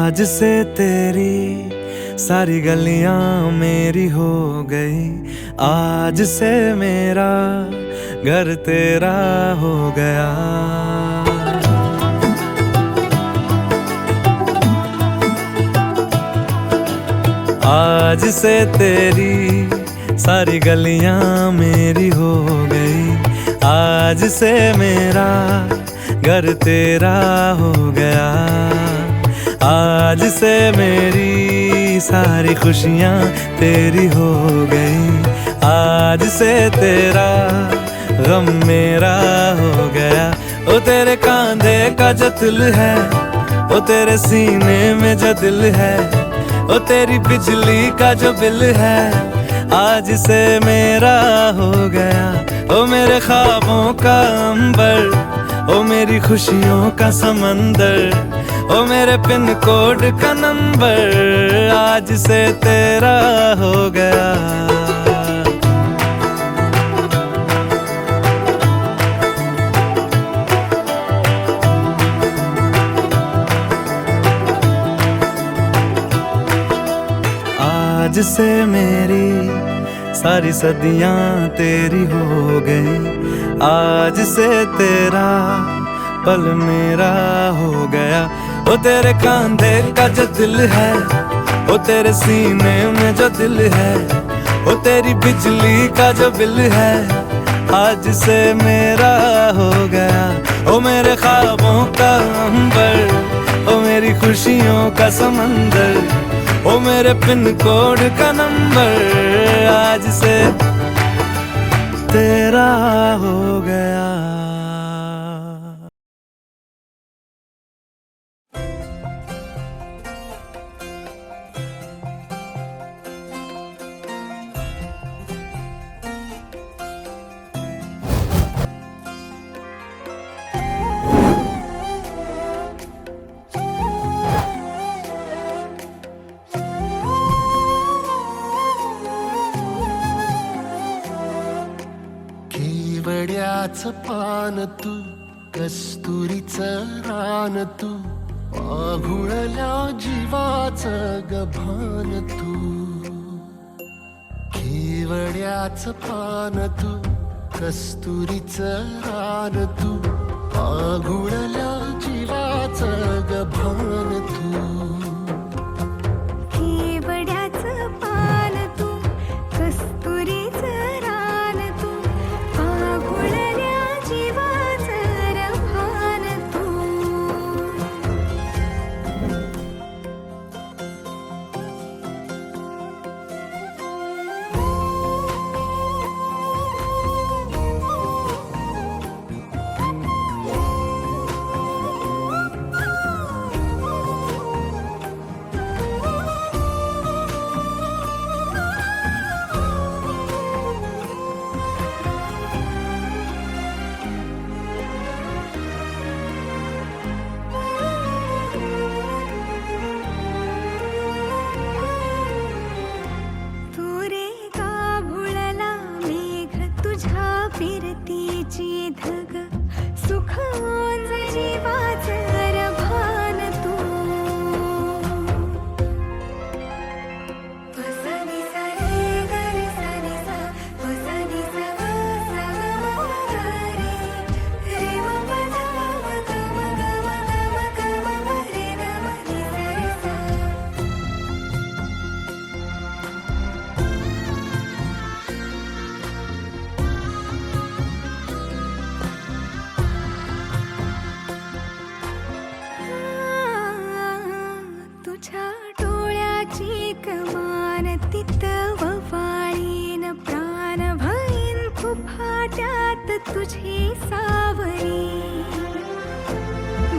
आज से तेरी सारी गलियां मेरी हो गई, आज से मेरा घर तेरा हो गया। आज से तेरी सारी गलियां मेरी हो गई, आज से मेरा घर तेरा हो गया। आज से मेरी सारी खुशियां तेरी हो गई, आज से तेरा गम मेरा हो गया। ओ तेरे कांधे का जो दिल है, ओ तेरे सीने में जो दिल है, ओ तेरी बिजली का जो बिल है, आज से मेरा हो गया। ओ मेरे ख्वाबों का अंबर, ओ मेरी खुशियों का समंदर, ओ मेरे पिन कोड का नंबर, आज से तेरा हो गया। आज से मेरी सारी सदियां तेरी हो गई, आज से तेरा पल मेरा हो गया। ओ तेरे कांधे का जो दिल है, ओ तेरे सीने में जो दिल है, ओ तेरी बिजली का जो बिल है, आज से मेरा हो गया। ओ मेरे ख्वाबों का अंबर, ओ मेरी खुशियों का समंदर, ओ मेरे पिन कोड का नंबर, आज से तेरा हो गया। केवड्याचं पान तू, कस्तुरीचं रान तू, पाघुळल्या जीवाचं गभान तू। केवड्याचं पान तू, कस्तुरीचं रान तू, पाघुळल्या जीवाचं गभान तू। केवड्याचं पान तू, कस्तुरीचं रान तू, पाघुळल्या जीवाचं रभान तू। फिरतीची धग, सुख ओंज जीवाचं रभान तू। वसनी सा रे ग रे सा रे सा, वसनी सा ग सा ग म ग रे, रे म प ध म ग म ग म ग म ग म म रे न म नि सा रे सा। तुझ्या डोळ्याची कमान तिथं ववाळीन, प्राण भईन फुफाट्यात तुझी सावरी,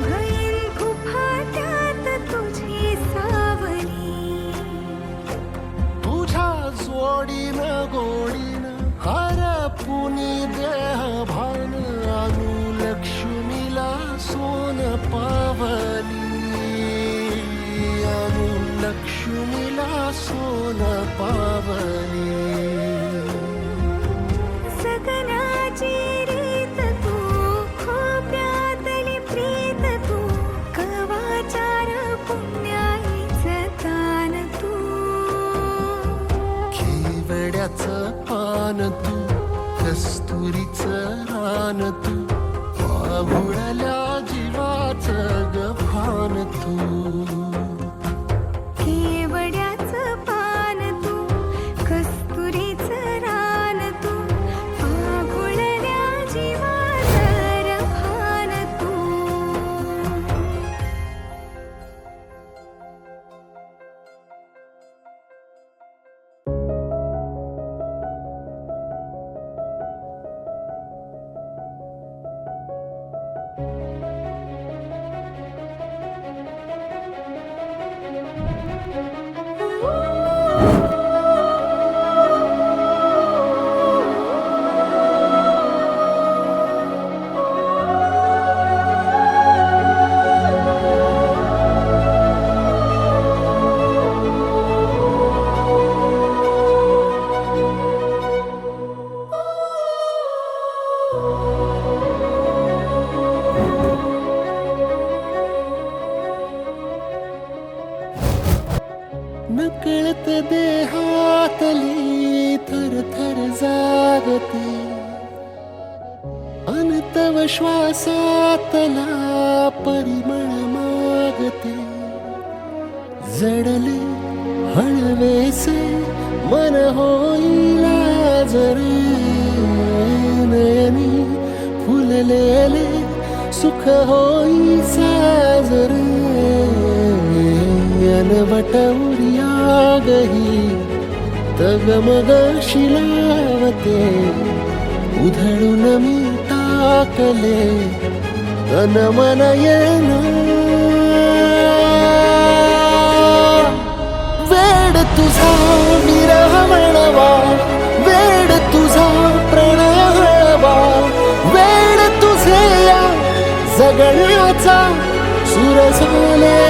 भईन फुफाट्यात तुझी सावरी। तुझ्या जोडीनं गोडीनं हरपुनी देह भान, अनु लक्ष्मीला सोन पावली, अनु लक्ष्मीला सोन पावली। सगनाची रीत तू, खोप्यातली प्रीत तू, कवाचार पुण्या नकळत देहातली थर थर जागते अनतव श्वासातला परिमळ मागते जडले हळवेसे मन होईला जरे नयनी फुललेले सुख होई साजरे अनवट उर्यागही तगमग शिलावते उधळून मी टाकले तन मन येन वेड तुझा विरह म्हणवा वेड तुझा प्रणय हळवा वेड तुझे या जगण्याचा सुर झाले